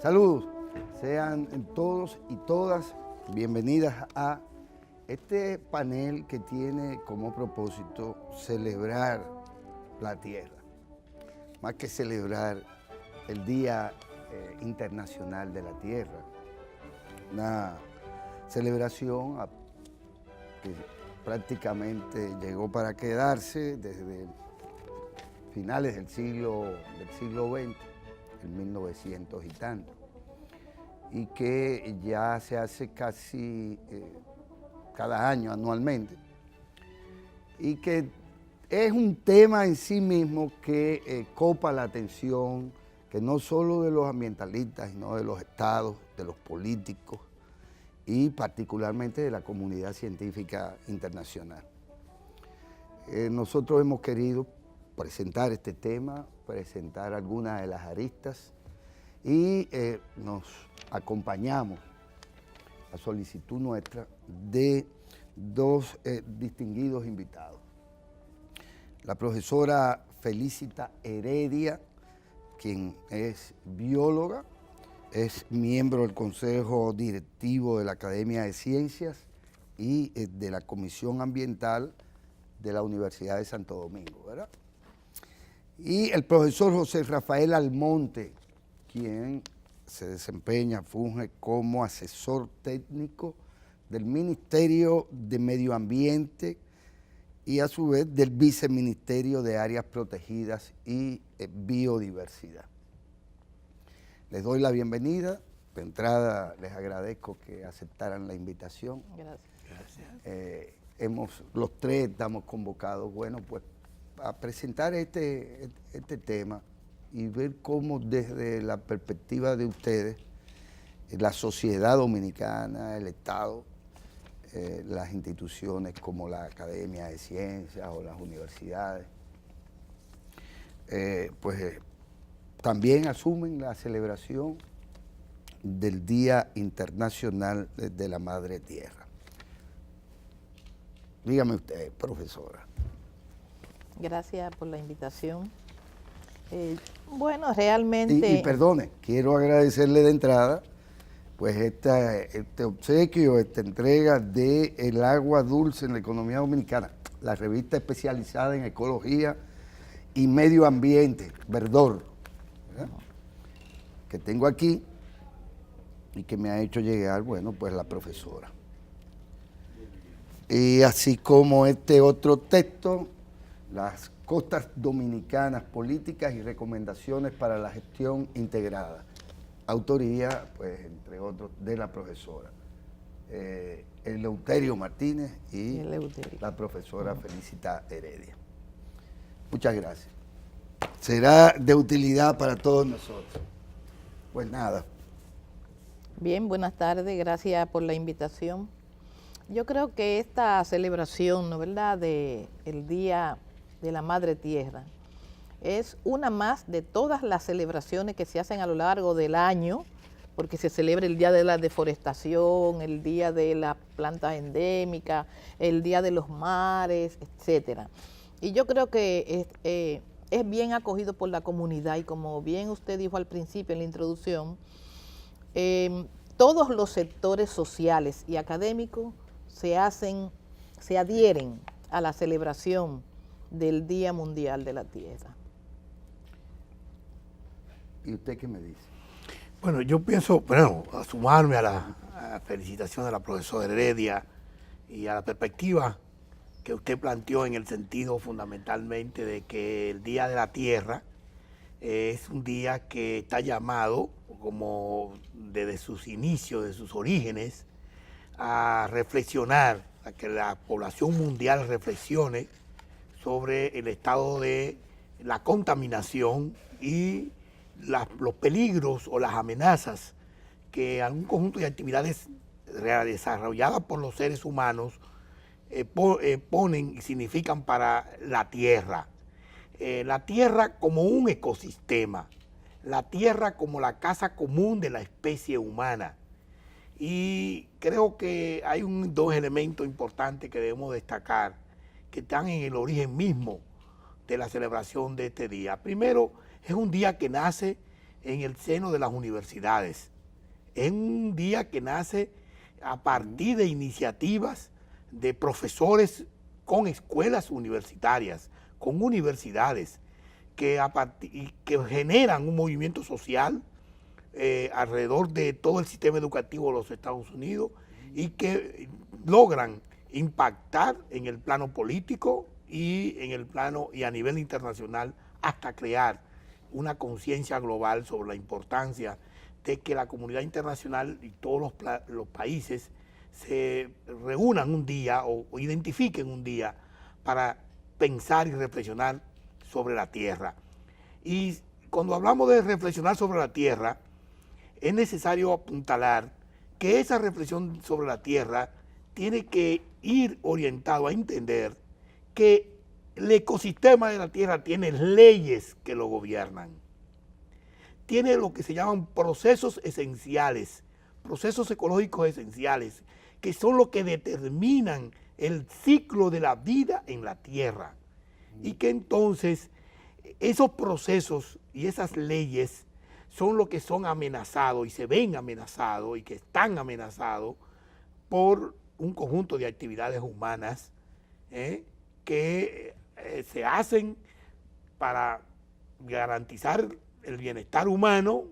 Saludos, sean todos y todas bienvenidas a este panel que tiene como propósito celebrar la tierra, más que celebrar el Día Internacional de la Tierra, una celebración que prácticamente llegó para quedarse desde finales del siglo XX, en 1900 y tanto, y que ya se hace casi cada año, anualmente, y que es un tema en sí mismo que copa la atención, que no solo de los ambientalistas, sino de los estados, de los políticos y particularmente de la comunidad científica internacional. Nosotros hemos querido presentar este tema, presentar algunas de las aristas y nos acompañamos a solicitud nuestra de dos distinguidos invitados. La profesora Felicita Heredia, quien es bióloga, es miembro del Consejo Directivo de la Academia de Ciencias y de la Comisión Ambiental de la Universidad de Santo Domingo, ¿verdad? Y el profesor José Rafael Almonte, quien se desempeña, funge como asesor técnico del Ministerio de Medio Ambiente y a su vez del Viceministerio de Áreas Protegidas y Biodiversidad. Les doy la bienvenida. De entrada les agradezco que aceptaran la invitación. Gracias. Los tres estamos convocados, bueno, pues a presentar este tema y ver cómo desde la perspectiva de ustedes, la sociedad dominicana, el Estado, las instituciones como la Academia de Ciencias o las universidades, también asumen la celebración del Día Internacional de la Madre Tierra. Dígame usted, profesora. Gracias por la invitación. Bueno, realmente... Y perdone, quiero agradecerle de entrada pues este obsequio, esta entrega de El Agua Dulce en la Economía Dominicana, la revista especializada en ecología y medio ambiente, Verdor, ¿verdad? Que tengo aquí y que me ha hecho llegar, bueno, pues la profesora. Y así como este otro texto, las costas dominicanas, políticas y recomendaciones para la gestión integrada. Autoría, pues, entre otros, de la profesora Eleuterio Martínez y la profesora Felicita Heredia. Muchas gracias. Será de utilidad para todos nosotros. Pues nada. Bien, buenas tardes, gracias por la invitación. Yo creo que esta celebración, ¿no verdad?, del Día de la Madre Tierra, es una más de todas las celebraciones que se hacen a lo largo del año, porque se celebra el Día de la Deforestación, el Día de las Plantas Endémicas, el Día de los Mares, etcétera. Y yo creo que es bien acogido por la comunidad y como bien usted dijo al principio en la introducción, todos los sectores sociales y académicos se adhieren a la celebración del Día Mundial de la Tierra. ¿Y usted qué me dice? Bueno, yo pienso, bueno, a sumarme a la felicitación de la profesora Heredia y a la perspectiva que usted planteó en el sentido fundamentalmente de que el Día de la Tierra es un día que está llamado, como desde sus inicios, de sus orígenes, a reflexionar, a que la población mundial reflexione sobre el estado de la contaminación y los peligros o las amenazas que algún conjunto de actividades desarrolladas por los seres humanos ponen y significan para la Tierra. La Tierra como un ecosistema, la Tierra como la casa común de la especie humana. Y creo que hay dos elementos importantes que debemos destacar, que están en el origen mismo de la celebración de este día. Primero, es un día que nace en el seno de las universidades. Es un día que nace a partir de iniciativas de profesores con escuelas universitarias, con universidades, que generan un movimiento social alrededor de todo el sistema educativo de los Estados Unidos y que logran impactar en el plano político y en el plano y a nivel internacional hasta crear una conciencia global sobre la importancia de que la comunidad internacional y todos los países se reúnan un día o identifiquen un día para pensar y reflexionar sobre la tierra. Y cuando hablamos de reflexionar sobre la tierra, es necesario apuntalar que esa reflexión sobre la tierra tiene que ir orientado a entender que el ecosistema de la tierra tiene leyes que lo gobiernan. Tiene lo que se llaman procesos esenciales, procesos ecológicos esenciales, que son los que determinan el ciclo de la vida en la tierra. Y que entonces esos procesos y esas leyes son los que son amenazados y se ven amenazados y que están amenazados por un conjunto de actividades humanas que se hacen para garantizar el bienestar humano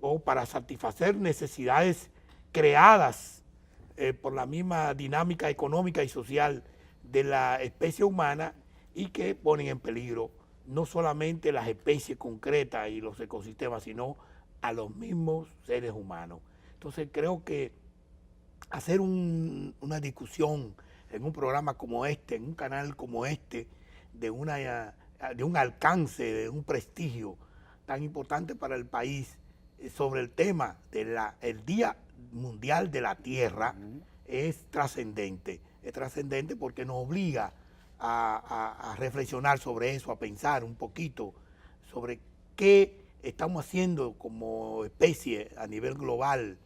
o para satisfacer necesidades creadas por la misma dinámica económica y social de la especie humana y que ponen en peligro no solamente las especies concretas y los ecosistemas, sino a los mismos seres humanos. Entonces creo que hacer una discusión en un programa como este, en un canal como este, de un alcance, de un prestigio tan importante para el país sobre el tema del Día Mundial de la Tierra, es trascendente. Es trascendente porque nos obliga a reflexionar sobre eso, a pensar un poquito sobre qué estamos haciendo como especie a nivel global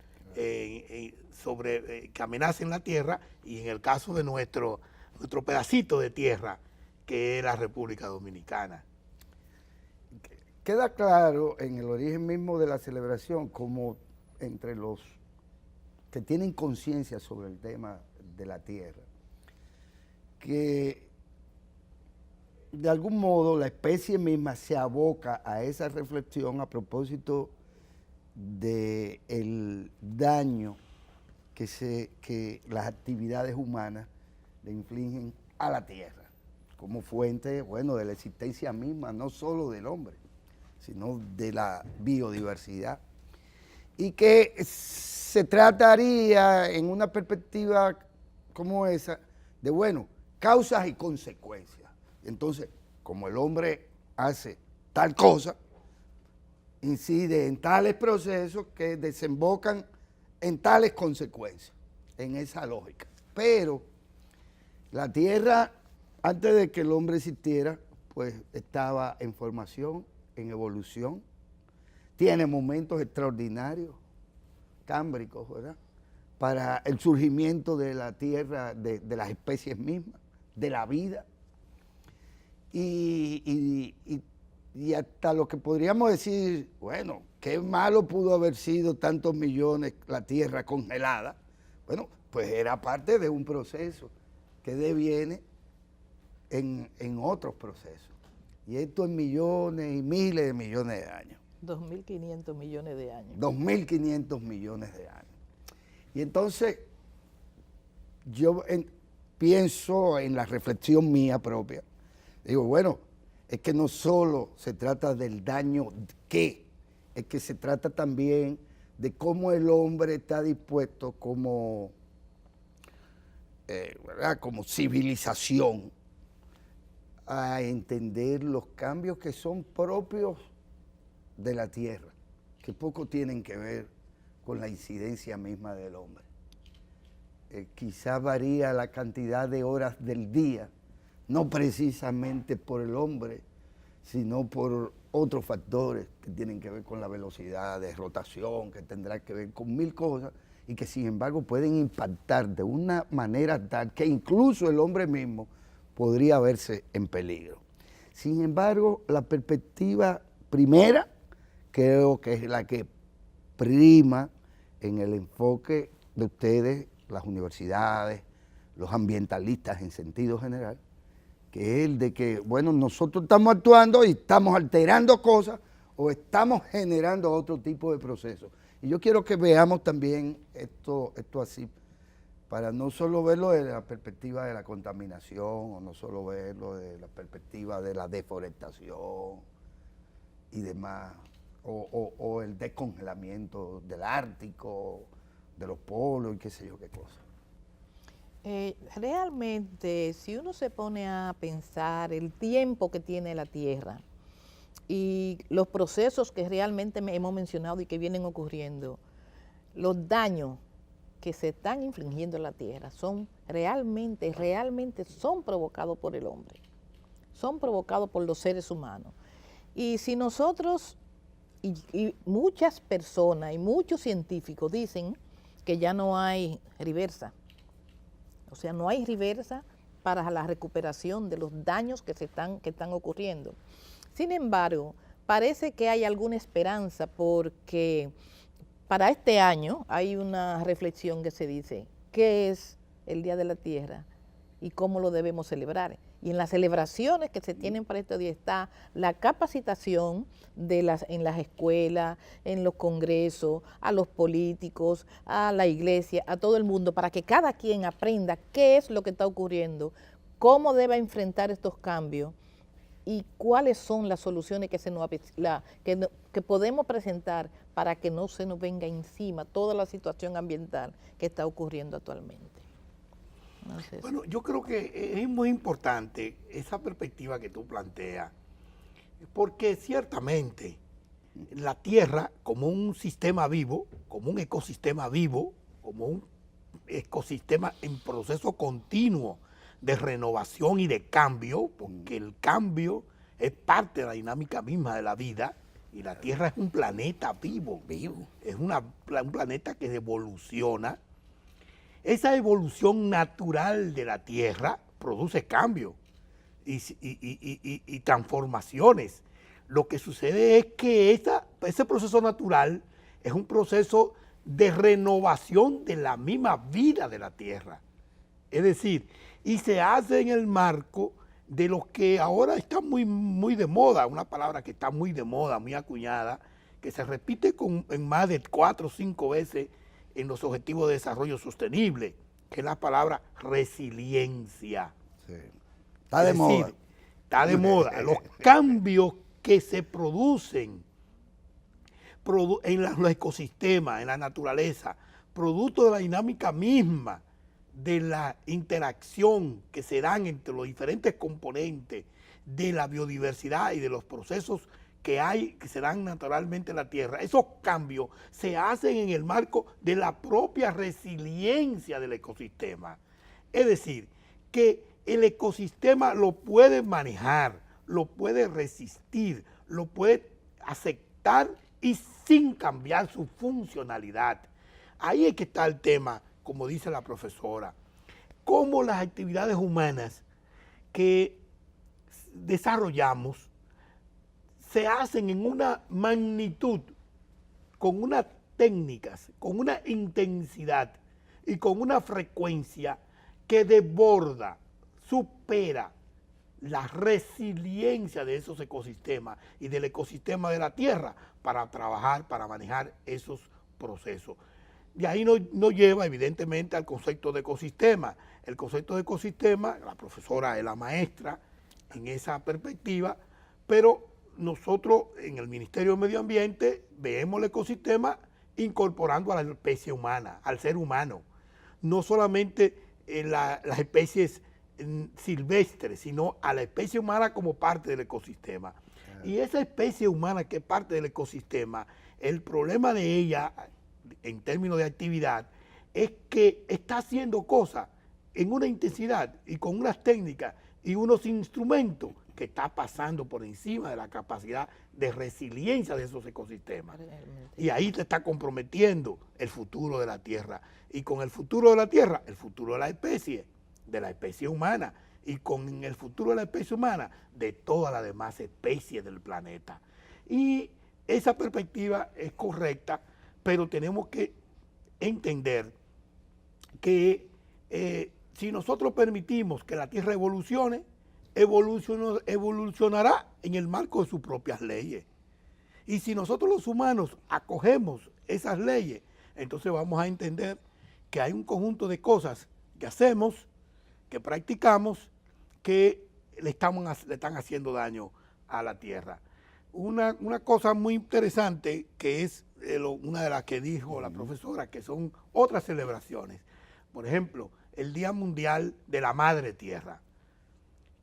sobre que amenacen la tierra y en el caso de nuestro pedacito de tierra que es la República Dominicana. Queda claro en el origen mismo de la celebración como entre los que tienen conciencia sobre el tema de la tierra, que de algún modo la especie misma se aboca a esa reflexión a propósito del daño que las actividades humanas le infligen a la tierra, como fuente, bueno, de la existencia misma, no solo del hombre, sino de la biodiversidad. Y que se trataría en una perspectiva como esa de, bueno, causas y consecuencias. Entonces, como el hombre hace tal cosa, incide en tales procesos que desembocan en tales consecuencias, en esa lógica. Pero la tierra, antes de que el hombre existiera, pues estaba en formación, en evolución, tiene momentos extraordinarios, cámbricos, ¿verdad?, para el surgimiento de la tierra, de las especies mismas, de la vida, y hasta lo que podríamos decir, bueno, qué malo pudo haber sido tantos millones la tierra congelada. Bueno, pues era parte de un proceso que deviene en otros procesos. Y esto en millones y miles de millones de años. 2.500 millones de años. 2.500 millones de años. Y entonces, yo pienso en la reflexión mía propia. Digo, bueno, es que no solo se trata del daño es que se trata también de cómo el hombre está dispuesto como, ¿verdad?, como civilización a entender los cambios que son propios de la tierra, que poco tienen que ver con la incidencia misma del hombre. Quizá varía la cantidad de horas del día, no precisamente por el hombre, sino por otros factores que tienen que ver con la velocidad de rotación, que tendrá que ver con mil cosas, y que sin embargo pueden impactar de una manera tal que incluso el hombre mismo podría verse en peligro. Sin embargo, la perspectiva primera creo que es la que prima en el enfoque de ustedes, las universidades, los ambientalistas en sentido general, que es el de que, bueno, nosotros estamos actuando y estamos alterando cosas o estamos generando otro tipo de procesos. Y yo quiero que veamos también esto así, para no solo verlo desde la perspectiva de la contaminación o no solo verlo desde la perspectiva de la deforestación y demás, o el descongelamiento del Ártico, de los polos y qué sé yo qué cosa. Realmente, si uno se pone a pensar el tiempo que tiene la Tierra y los procesos que realmente hemos mencionado y que vienen ocurriendo, los daños que se están infligiendo en la Tierra son realmente son provocados por el hombre, son provocados por los seres humanos. Y si nosotros, y muchas personas y muchos científicos dicen que ya no hay reversa, o sea, no hay reversa para la recuperación de los daños que están ocurriendo. Sin embargo, parece que hay alguna esperanza porque para este año hay una reflexión que se dice, ¿qué es el Día de la Tierra y cómo lo debemos celebrar? Y en las celebraciones que se tienen para este día está la capacitación en las escuelas, en los congresos, a los políticos, a la iglesia, a todo el mundo, para que cada quien aprenda qué es lo que está ocurriendo, cómo debe enfrentar estos cambios y cuáles son las soluciones que podemos presentar para que no se nos venga encima toda la situación ambiental que está ocurriendo actualmente. Entonces, bueno, yo creo que es muy importante esa perspectiva que tú planteas, porque ciertamente la Tierra como un sistema vivo, como un ecosistema vivo, como un ecosistema en proceso continuo de renovación y de cambio, porque el cambio es parte de la dinámica misma de la vida, y la Tierra es un planeta vivo, es un planeta que evoluciona. Esa evolución natural de la Tierra produce cambios y transformaciones. Lo que sucede es que ese proceso natural es un proceso de renovación de la misma vida de la Tierra. Es decir, y se hace en el marco de lo que ahora está muy de moda, una palabra que está muy de moda, muy acuñada, que se repite en más de 4 o 5 veces en los Objetivos de Desarrollo Sostenible, que es la palabra resiliencia. Sí. Está de moda. Está de moda. Los cambios que se producen en los ecosistemas, en la naturaleza, producto de la dinámica misma de la interacción que se dan entre los diferentes componentes de la biodiversidad y de los procesos que se dan naturalmente en la Tierra. Esos cambios se hacen en el marco de la propia resiliencia del ecosistema. Es decir, que el ecosistema lo puede manejar, lo puede resistir, lo puede aceptar y sin cambiar su funcionalidad. Ahí es que está el tema, como dice la profesora, cómo las actividades humanas que desarrollamos se hacen en una magnitud, con unas técnicas, con una intensidad y con una frecuencia que desborda, supera la resiliencia de esos ecosistemas y del ecosistema de la Tierra para trabajar, para manejar esos procesos. Y ahí nos lleva evidentemente al concepto de ecosistema. El concepto de ecosistema, la profesora es la maestra en esa perspectiva, pero nosotros en el Ministerio de Medio Ambiente vemos el ecosistema incorporando a la especie humana, al ser humano. No solamente las especies silvestres, sino a la especie humana como parte del ecosistema. Y esa especie humana que es parte del ecosistema, el problema de ella en términos de actividad es que está haciendo cosas en una intensidad y con unas técnicas y unos instrumentos que está pasando por encima de la capacidad de resiliencia de esos ecosistemas. Y ahí se está comprometiendo el futuro de la Tierra. Y con el futuro de la Tierra, el futuro de la especie humana. Y con el futuro de la especie humana, de todas las demás especies del planeta. Y esa perspectiva es correcta, pero tenemos que entender que si nosotros permitimos que la Tierra evolucione, evolucionará en el marco de sus propias leyes. Y si nosotros los humanos acogemos esas leyes, entonces vamos a entender que hay un conjunto de cosas que hacemos, que practicamos, que le están haciendo daño a la Tierra. Una cosa muy interesante que es una de las que dijo la profesora, que son otras celebraciones. Por ejemplo, el Día Mundial de la Madre Tierra.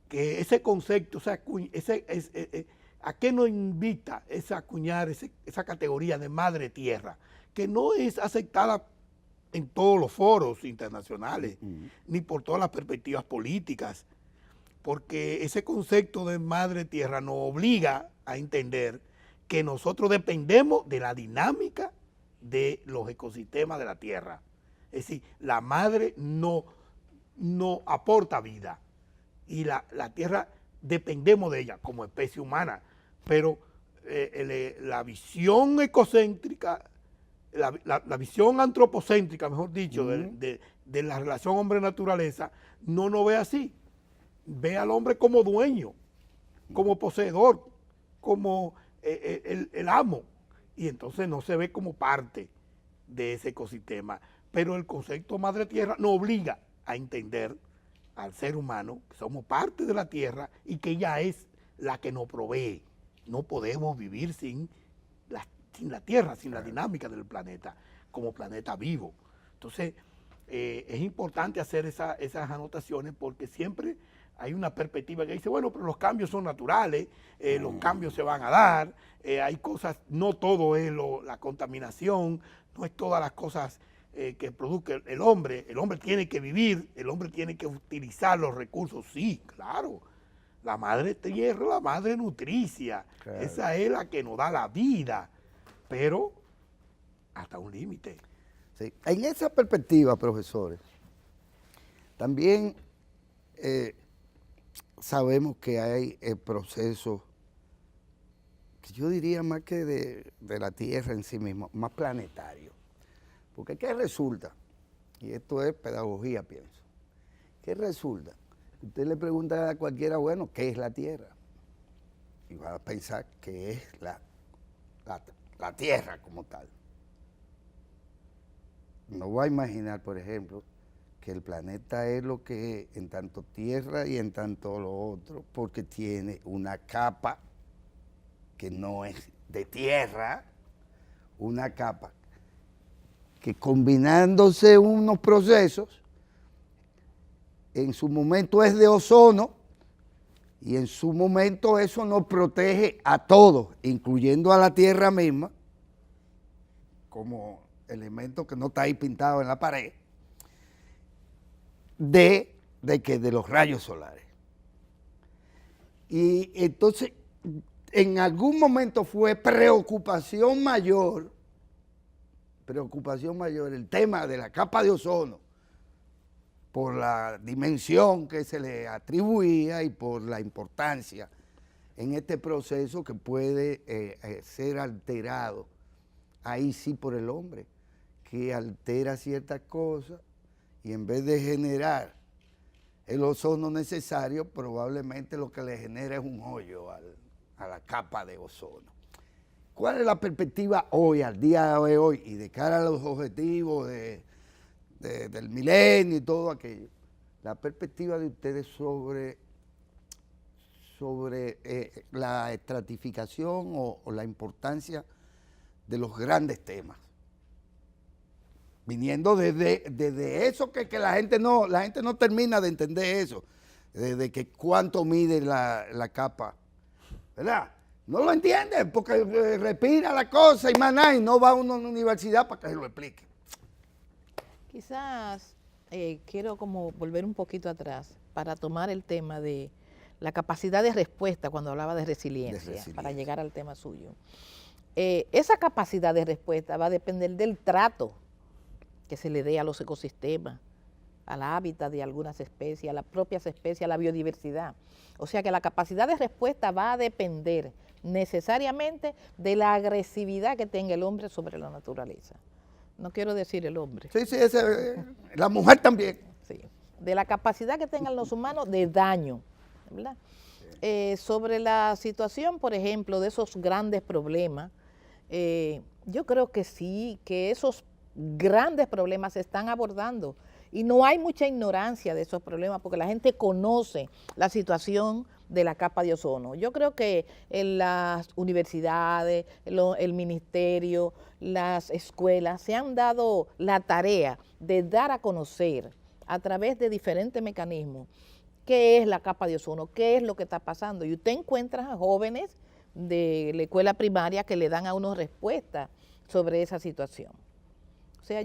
Que ese concepto, ¿a qué nos invita esa acuñar esa categoría de Madre Tierra? Que no es aceptada en todos los foros internacionales, ni por todas las perspectivas políticas, porque ese concepto de Madre Tierra nos obliga a entender que nosotros dependemos de la dinámica de los ecosistemas de la Tierra. Es decir, la madre no aporta vida y la Tierra dependemos de ella como especie humana, pero la visión ecocéntrica, la visión antropocéntrica, mejor dicho, de la relación hombre-naturaleza, no nos ve así. Ve al hombre como dueño, como poseedor, como el amo, y entonces no se ve como parte de ese ecosistema. Pero el concepto Madre Tierra nos obliga a entender al ser humano que somos parte de la Tierra y que ella es la que nos provee. No podemos vivir sin la Tierra, sin la dinámica del planeta, como planeta vivo. Entonces, es importante hacer esas anotaciones porque siempre hay una perspectiva que dice, bueno, pero los cambios son naturales, los cambios se van a dar, hay cosas, no todo es la contaminación, no es todas las cosas que produce el hombre tiene que vivir, el hombre tiene que utilizar los recursos, sí, claro, la madre tierra, la madre nutricia, claro. Esa es la que nos da la vida, pero hasta un límite. Sí. En esa perspectiva, profesores, también sabemos que hay procesos que yo diría más que de la Tierra en sí misma, más planetarios. Porque ¿qué resulta? Y esto es pedagogía, pienso. ¿Qué resulta? Usted le pregunta a cualquiera, bueno, ¿qué es la Tierra? Y va a pensar que es la Tierra como tal. No va a imaginar, por ejemplo, que el planeta es lo que es en tanto tierra y en tanto lo otro, porque tiene una capa que no es de tierra, una capa que combinándose unos procesos, en su momento es de ozono y en su momento eso nos protege a todos, incluyendo a la Tierra misma, como elemento que no está ahí pintado en la pared, de los rayos solares. Y entonces, en algún momento fue preocupación mayor el tema de la capa de ozono, por la dimensión que se le atribuía y por la importancia en este proceso que puede ser alterado, ahí sí por el hombre, que altera ciertas cosas y en vez de generar el ozono necesario, probablemente lo que le genera es un hoyo a la capa de ozono. ¿Cuál es la perspectiva hoy, al día de hoy, y de cara a los objetivos del milenio y todo aquello? La perspectiva de ustedes sobre la estratificación o la importancia de los grandes temas. Viniendo desde eso que la gente no termina de entender eso, desde que cuánto mide la capa, ¿verdad? No lo entiende porque respira la cosa y más nada, y no va a una universidad para que se lo explique. Quizás quiero como volver un poquito atrás para tomar el tema de la capacidad de respuesta cuando hablaba de resiliencia. Para llegar al tema suyo. Esa capacidad de respuesta va a depender del trato que se le dé a los ecosistemas, al hábitat de algunas especies, a las propias especies, a la biodiversidad. O sea que la capacidad de respuesta va a depender necesariamente de la agresividad que tenga el hombre sobre la naturaleza. No quiero decir el hombre. Sí, sí, la mujer también. Sí, de la capacidad que tengan los humanos de daño, ¿verdad? Sobre la situación, por ejemplo, de esos grandes problemas, yo creo que sí, que esos grandes problemas se están abordando y no hay mucha ignorancia de esos problemas porque la gente conoce la situación de la capa de ozono. Yo creo que en las universidades, el ministerio, las escuelas se han dado la tarea de dar a conocer a través de diferentes mecanismos qué es la capa de ozono, qué es lo que está pasando. Y usted encuentra a jóvenes de la escuela primaria que le dan a uno respuesta sobre esa situación. O sea,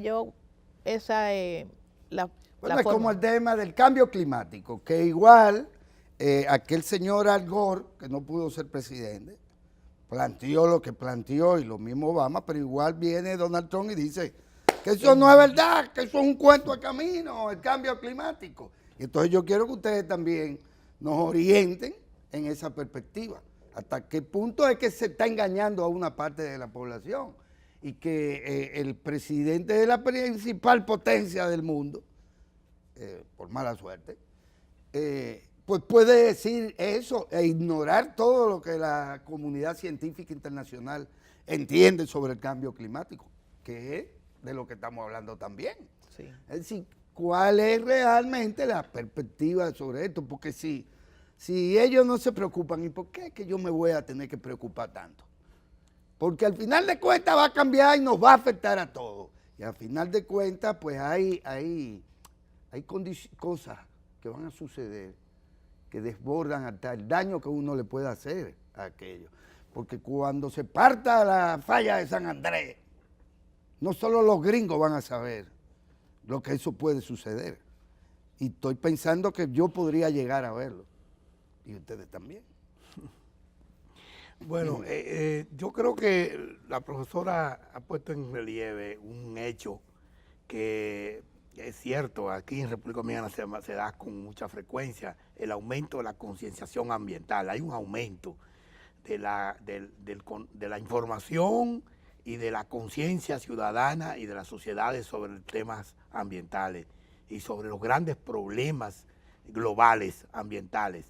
esa es la Bueno, es forma. como el tema del cambio climático, que igual aquel señor Al Gore, que no pudo ser presidente, planteó lo que planteó y lo mismo Obama, pero igual viene Donald Trump y dice que eso no es verdad, que eso es un cuento de camino, el cambio climático. Y entonces yo quiero que ustedes también nos orienten en esa perspectiva. ¿Hasta qué punto es que se está engañando a una parte de la población? Y que el presidente de la principal potencia del mundo, por mala suerte, pues puede decir eso e ignorar todo lo que la comunidad científica internacional entiende sobre el cambio climático, que es de lo que estamos hablando también. Sí. Es decir, ¿cuál es realmente la perspectiva sobre esto? Porque si ellos no se preocupan, ¿y por qué es que yo me voy a tener que preocupar tanto? Porque al final de cuentas va a cambiar y nos va a afectar a todos. Y al final de cuentas, pues hay cosas que van a suceder que desbordan hasta el daño que uno le puede hacer a aquello. Porque cuando se parta la falla de San Andrés, no solo los gringos van a saber lo que eso puede suceder. Y estoy pensando que yo podría llegar a verlo. Y ustedes también. Bueno, yo creo que la profesora ha puesto en relieve un hecho que es cierto, aquí en República Dominicana se da con mucha frecuencia, el aumento de la concienciación ambiental. Hay un aumento de la información y de la conciencia ciudadana y de las sociedades sobre temas ambientales y sobre los grandes problemas globales ambientales.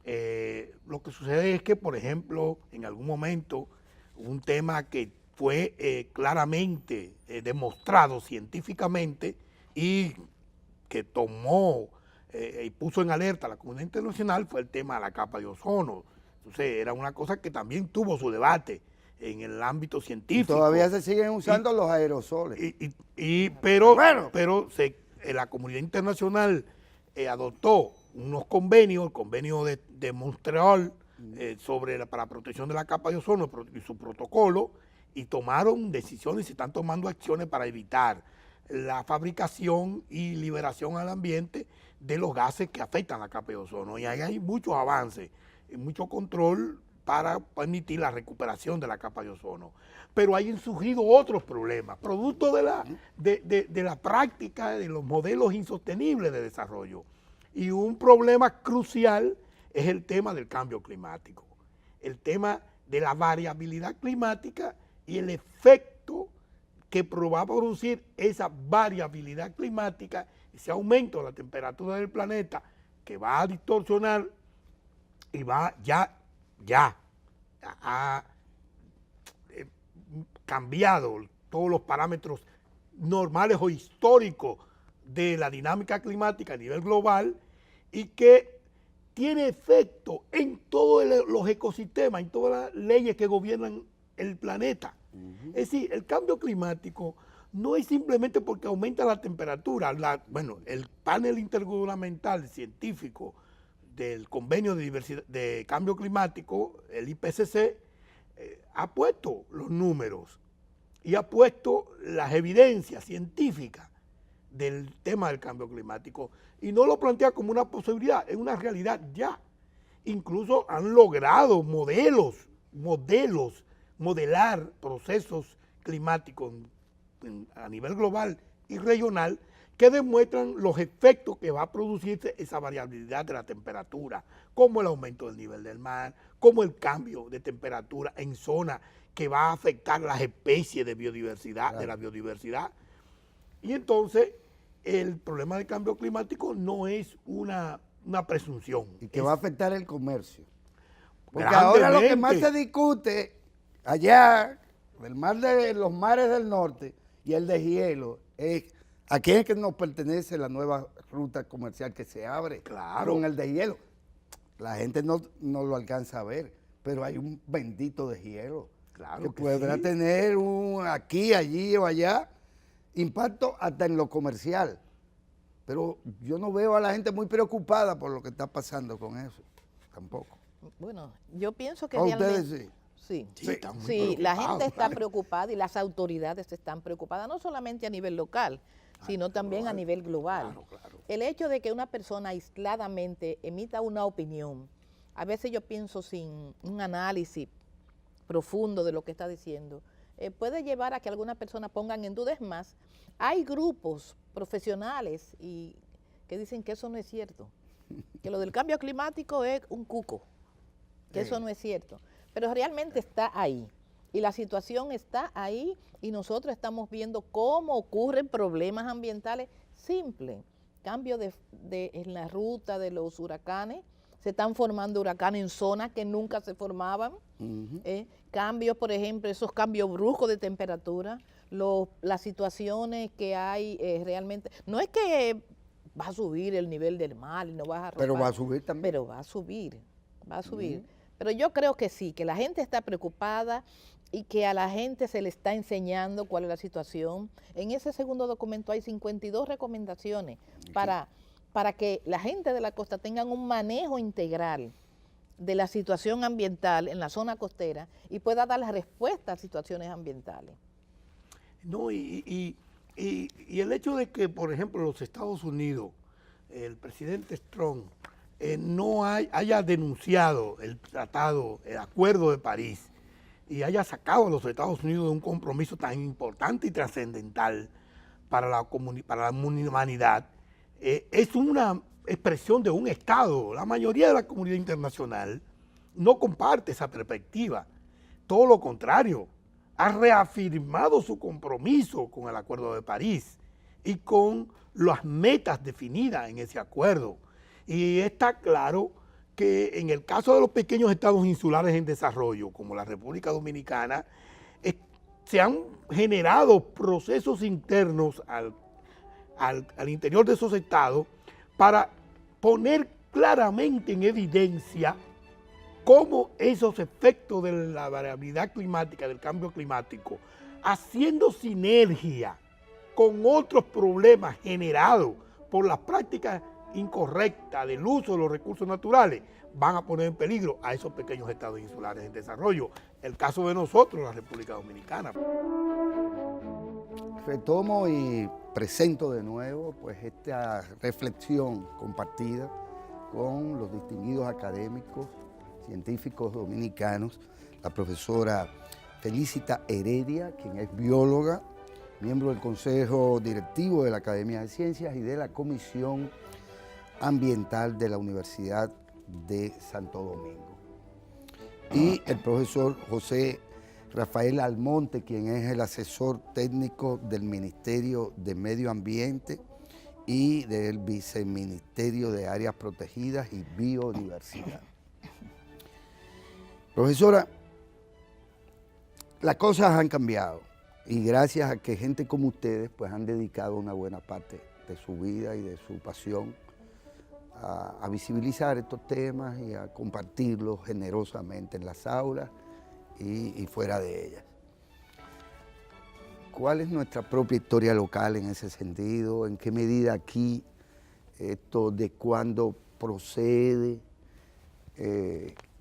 Lo que sucede es que, por ejemplo, en algún momento, un tema que fue claramente demostrado científicamente y que tomó y puso en alerta a la comunidad internacional fue el tema de la capa de ozono. Entonces, era una cosa que también tuvo su debate en el ámbito científico. Y todavía se siguen usando los aerosoles. Pero bueno, la comunidad internacional adoptó unos convenios, el convenio de Montreal para la protección de la capa de ozono y su protocolo, y tomaron decisiones y se están tomando acciones para evitar la fabricación y liberación al ambiente de los gases que afectan la capa de ozono. Y ahí hay muchos avances, mucho control para permitir la recuperación de la capa de ozono. Pero hay surgido otros problemas, producto de la práctica de los modelos insostenibles de desarrollo. Y un problema crucial es el tema del cambio climático, el tema de la variabilidad climática y el efecto que va a producir esa variabilidad climática, ese aumento de la temperatura del planeta, que va a distorsionar y ha cambiado todos los parámetros normales o históricos de la dinámica climática a nivel global y que tiene efecto en todos los ecosistemas, en todas las leyes que gobiernan el planeta. Es decir, el cambio climático no es simplemente porque aumenta la temperatura. El panel intergubernamental científico del Convenio de Cambio Climático, el IPCC, ha puesto los números y ha puesto las evidencias científicas del tema del cambio climático y no lo plantea como una posibilidad, es una realidad ya. Incluso han logrado modelar procesos climáticos a nivel global y regional que demuestran los efectos que va a producirse esa variabilidad de la temperatura, como el aumento del nivel del mar, como el cambio de temperatura en zonas que va a afectar las especies de biodiversidad, Claro. de la biodiversidad. Y entonces, el problema del cambio climático no es una presunción. Y que va a afectar el comercio. Porque Grandemente. ahora lo que más se discute allá, el mar de los mares del norte y el de hielo, es a quién es que nos pertenece la nueva ruta comercial que se abre Claro. con el de hielo. La gente no lo alcanza a ver, pero hay un bendito de hielo Claro que que podrá sí. tener aquí, allí o allá impacto hasta en lo comercial. Pero yo no veo a la gente muy preocupada por lo que está pasando con eso, tampoco. Bueno, yo pienso que A realmente... ustedes sí. Sí, Sí, están muy sí, la preocupados, gente está claro. preocupada y las autoridades están preocupadas, no solamente a nivel local, sino también a nivel global. Claro, claro. El hecho de que una persona aisladamente emita una opinión, a veces yo pienso sin un análisis profundo de lo que está diciendo, puede llevar a que algunas personas pongan en duda. Es más, hay grupos profesionales que dicen que eso no es cierto, que lo del cambio climático es un cuco, que eso no es cierto, pero realmente está ahí y la situación está ahí y nosotros estamos viendo cómo ocurren problemas ambientales simples, cambio en la ruta de los huracanes, se están formando huracanes en zonas que nunca se formaban, cambios, por ejemplo, esos cambios bruscos de temperatura, las situaciones que hay realmente, no es que va a subir el nivel del mar y no vas a arropar, Pero va a subir también. pero va a subir, va a subir. Pero yo creo que sí, que la gente está preocupada y que a la gente se le está enseñando cuál es la situación. En ese segundo documento hay 52 recomendaciones para que la gente de la costa tengan un manejo integral de la situación ambiental en la zona costera y pueda dar la respuesta a situaciones ambientales. No, y el hecho de que, por ejemplo, los Estados Unidos, el presidente Trump, no haya denunciado el tratado, el Acuerdo de París, y haya sacado a los Estados Unidos de un compromiso tan importante y trascendental para la humanidad, es una expresión de un Estado. La mayoría de la comunidad internacional no comparte esa perspectiva. Todo lo contrario, ha reafirmado su compromiso con el Acuerdo de París y con las metas definidas en ese acuerdo. Y está claro que en el caso de los pequeños estados insulares en desarrollo, como la República Dominicana, se han generado procesos internos al interior de esos estados para poner claramente en evidencia cómo esos efectos de la variabilidad climática, del cambio climático, haciendo sinergia con otros problemas generados por las prácticas incorrectas del uso de los recursos naturales, van a poner en peligro a esos pequeños estados insulares en desarrollo. El caso de nosotros, la República Dominicana. Retomo y presento de nuevo pues esta reflexión compartida con los distinguidos académicos, científicos dominicanos, la profesora Felicita Heredia, quien es bióloga, miembro del Consejo Directivo de la Academia de Ciencias y de la Comisión Ambiental de la Universidad de Santo Domingo. Y el profesor José Rafael Almonte, quien es el asesor técnico del Ministerio de Medio Ambiente y del Viceministerio de Áreas Protegidas y Biodiversidad. Profesora, las cosas han cambiado y gracias a que gente como ustedes pues han dedicado una buena parte de su vida y de su pasión a visibilizar estos temas y a compartirlos generosamente en las aulas y fuera de ellas. ¿Cuál es nuestra propia historia local en ese sentido? ¿En qué medida aquí esto de cuándo procede?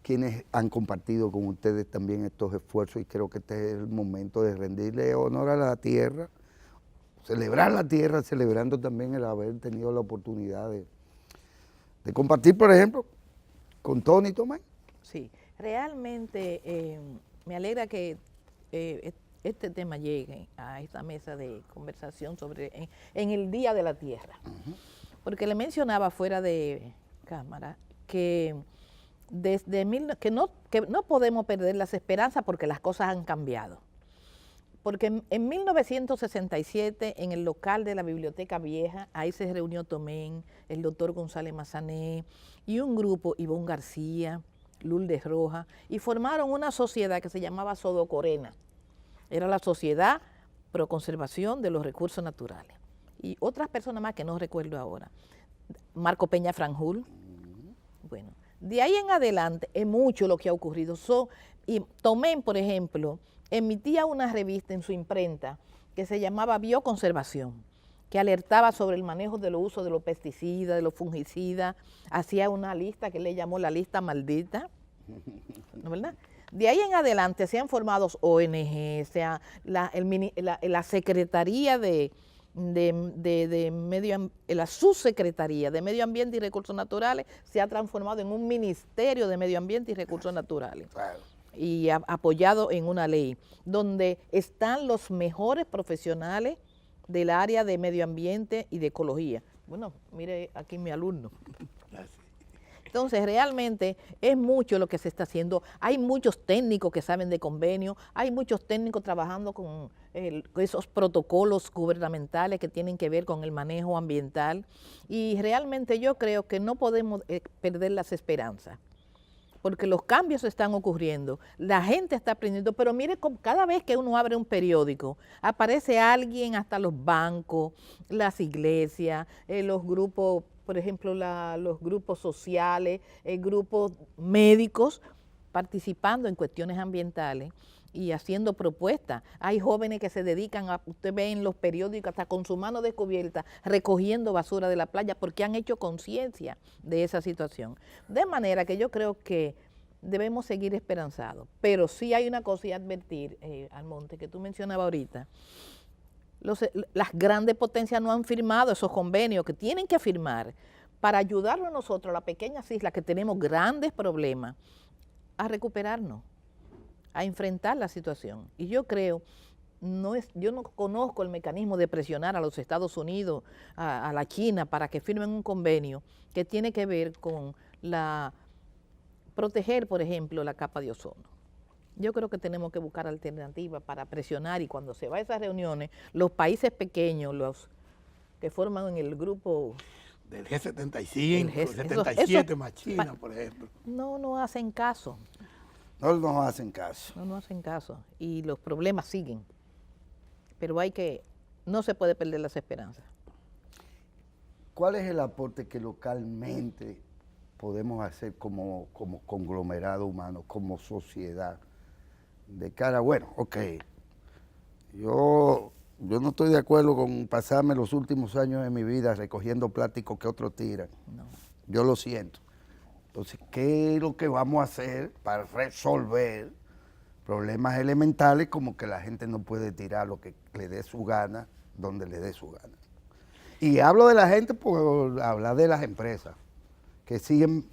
¿Quiénes han compartido con ustedes también estos esfuerzos? Y creo que este es el momento de rendirle honor a la tierra, celebrar la tierra, celebrando también el haber tenido la oportunidad de compartir, por ejemplo, con Tony Tomás. Sí, realmente me alegra que este tema llegue a esta mesa de conversación en el Día de la Tierra. Porque le mencionaba fuera de cámara que que no podemos perder las esperanzas porque las cosas han cambiado. Porque en 1967, en el local de la Biblioteca Vieja, ahí se reunió Tomén, el doctor González Mazané y un grupo, Ivonne García, Lourdes Rojas, y formaron una sociedad que se llamaba Sodocorena. Era la Sociedad Pro Conservación de los Recursos Naturales. Y otras personas más que no recuerdo ahora. Marco Peña Franjul. Bueno, de ahí en adelante es mucho lo que ha ocurrido. Y Tomén, por ejemplo, emitía una revista en su imprenta que se llamaba Bioconservación, que alertaba sobre el manejo de los usos de los pesticidas, de los fungicidas, hacía una lista que le llamó la lista maldita, ¿no, verdad? De ahí en adelante se han formado ONG, la Secretaría la Subsecretaría de Medio Ambiente y Recursos Naturales se ha transformado en un Ministerio de Medio Ambiente y Recursos Naturales. Claro. Y apoyado en una ley, donde están los mejores profesionales del área de medio ambiente y de ecología. Bueno, mire aquí mi alumno. Entonces, realmente es mucho lo que se está haciendo. Hay muchos técnicos que saben de convenio, hay muchos técnicos trabajando con esos protocolos gubernamentales que tienen que ver con el manejo ambiental. Y realmente yo creo que no podemos perder las esperanzas, porque los cambios están ocurriendo, la gente está aprendiendo, pero mire, cada vez que uno abre un periódico, aparece alguien, hasta los bancos, las iglesias, los grupos, por ejemplo, los grupos sociales, grupos médicos, participando en cuestiones ambientales y haciendo propuestas. Hay jóvenes que se dedican usted ve en los periódicos, hasta con su mano descubierta, recogiendo basura de la playa, porque han hecho conciencia de esa situación. De manera que yo creo que debemos seguir esperanzados. Pero sí hay una cosa y advertir, Almonte, que tú mencionabas ahorita. Las grandes potencias no han firmado esos convenios que tienen que firmar para ayudarnos a nosotros, las pequeñas islas que tenemos grandes problemas, a recuperarnos, a enfrentar la situación. Y yo creo, yo no conozco el mecanismo de presionar a los Estados Unidos, a la China, para que firmen un convenio que tiene que ver con proteger, por ejemplo, la capa de ozono. Yo creo que tenemos que buscar alternativas para presionar, y cuando se va a esas reuniones, los países pequeños, los que forman en el grupo del G75, el 77 más China, por ejemplo. No hacen caso. No nos hacen caso. No hacen caso. Y los problemas siguen. Pero no se puede perder las esperanzas. ¿Cuál es el aporte que localmente podemos hacer como conglomerado humano, como sociedad? De cara, bueno, ok, yo no estoy de acuerdo con pasarme los últimos años de mi vida recogiendo plásticos que otros tiran. No. Yo lo siento. Entonces, ¿qué es lo que vamos a hacer para resolver problemas elementales como que la gente no puede tirar lo que le dé su gana, donde le dé su gana? Y hablo de la gente por hablar de las empresas, que siguen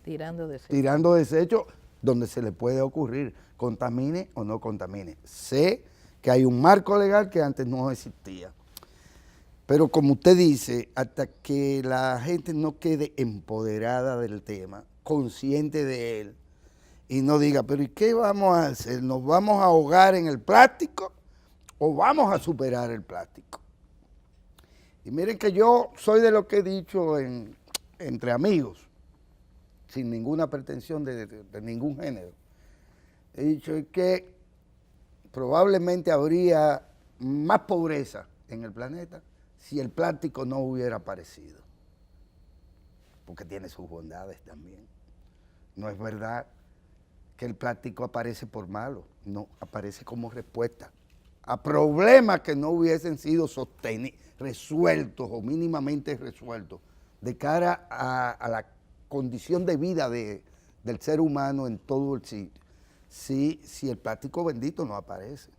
tirando desechos donde se le puede ocurrir, contamine o no contamine. Sé que hay un marco legal que antes no existía. Pero como usted dice, hasta que la gente no quede empoderada del tema, consciente de él, y no diga, pero ¿y qué vamos a hacer? ¿Nos vamos a ahogar en el plástico o vamos a superar el plástico? Y miren que yo soy de lo que he dicho entre amigos, sin ninguna pretensión de ningún género. He dicho que probablemente habría más pobreza en el planeta si el plástico no hubiera aparecido, porque tiene sus bondades también. No es verdad que el plástico aparece por malo, no, aparece como respuesta a problemas que no hubiesen sido resueltos o mínimamente resueltos de cara a la condición de vida del ser humano en todo el sitio, si el plástico bendito no aparece.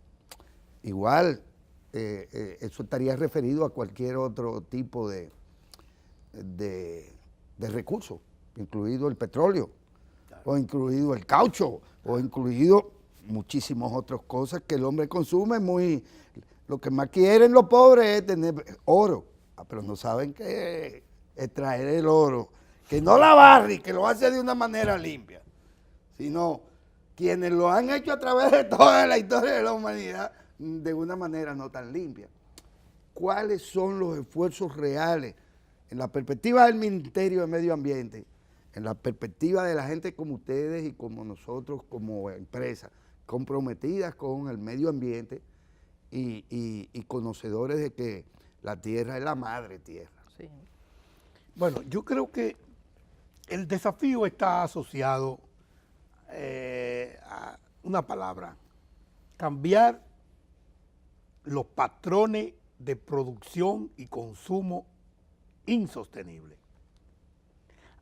Igual, eso estaría referido a cualquier otro tipo de recurso, incluido el petróleo, o incluido el caucho, o incluido muchísimas otras cosas que el hombre consume. Lo que más quieren los pobres es tener oro, pero no saben que extraer el oro, que no la barre, que lo hace de una manera limpia, sino quienes lo han hecho a través de toda la historia de la humanidad de una manera no tan limpia. ¿Cuáles son los esfuerzos reales en la perspectiva del Ministerio de Medio Ambiente, en la perspectiva de la gente como ustedes y como nosotros como empresas comprometidas con el medio ambiente y conocedores de que la tierra es la madre tierra? Sí. Bueno, yo creo que el desafío está asociado a una palabra: cambiar los patrones de producción y consumo insostenible.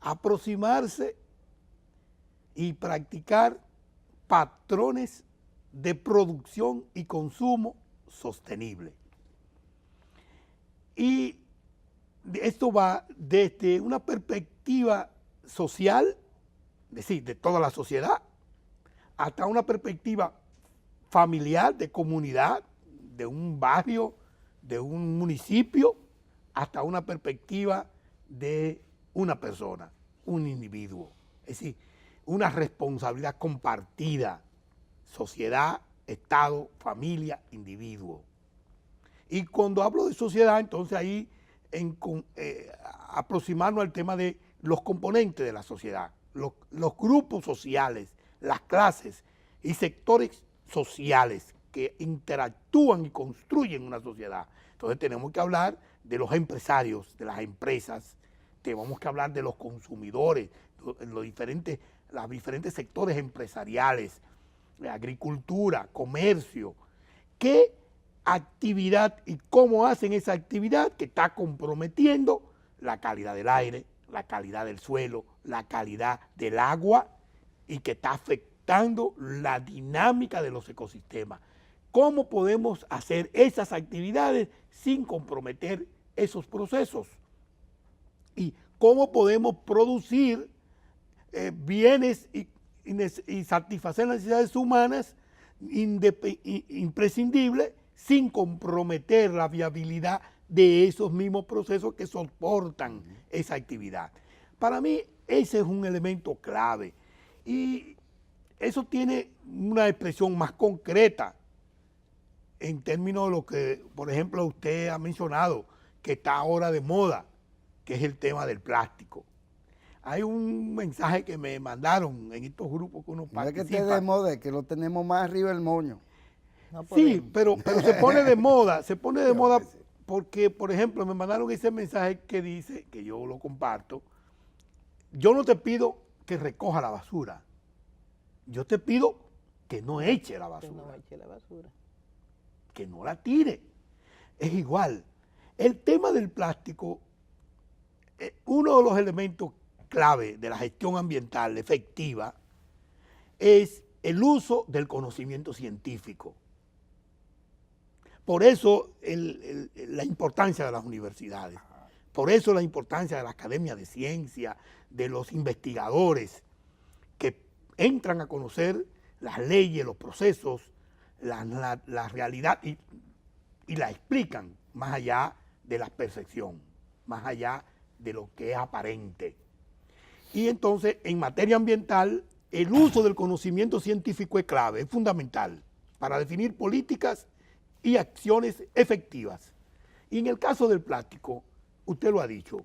Aproximarse y practicar patrones de producción y consumo sostenible. Y esto va desde una perspectiva social, es decir, de toda la sociedad, hasta una perspectiva familiar, de comunidad, de un barrio, de un municipio, hasta una perspectiva de una persona, un individuo. Es decir, una responsabilidad compartida, sociedad, Estado, familia, individuo. Y cuando hablo de sociedad, entonces ahí aproximarnos al tema de los componentes de la sociedad, los grupos sociales, las clases y sectores sociales que interactúan y construyen una sociedad. Entonces tenemos que hablar de los empresarios, de las empresas, tenemos que hablar de los consumidores, los diferentes sectores empresariales, agricultura, comercio. ¿Qué actividad y cómo hacen esa actividad que está comprometiendo la calidad del aire, la calidad del suelo, la calidad del agua y que está afectando la dinámica de los ecosistemas? ¿Cómo podemos hacer esas actividades sin comprometer esos procesos? ¿Y cómo podemos producir bienes y satisfacer las necesidades humanas imprescindibles sin comprometer la viabilidad de esos mismos procesos que soportan esa actividad? Para mí ese es un elemento clave y eso tiene una expresión más concreta en términos de lo que, por ejemplo, usted ha mencionado, que está ahora de moda, que es el tema del plástico. Hay un mensaje que me mandaron en estos grupos que uno participa. No es que esté de moda, es que lo tenemos más arriba del moño. No Sí, pero se pone de moda, Sí. porque, por ejemplo, me mandaron ese mensaje que dice, que yo lo comparto: yo no te pido que recoja la basura, yo te pido que no eche la basura. Que no eche la basura. Que no la tire. Es igual. El tema del plástico, uno de los elementos clave de la gestión ambiental efectiva es el uso del conocimiento científico. Por eso la importancia de las universidades, por eso la importancia de la Academia de Ciencia, de los investigadores que entran a conocer las leyes, los procesos, la realidad y la explican más allá de la percepción, más allá de lo que es aparente. Y entonces, en materia ambiental, el uso del conocimiento científico es clave, es fundamental para definir políticas y acciones efectivas. Y en el caso del plástico, usted lo ha dicho,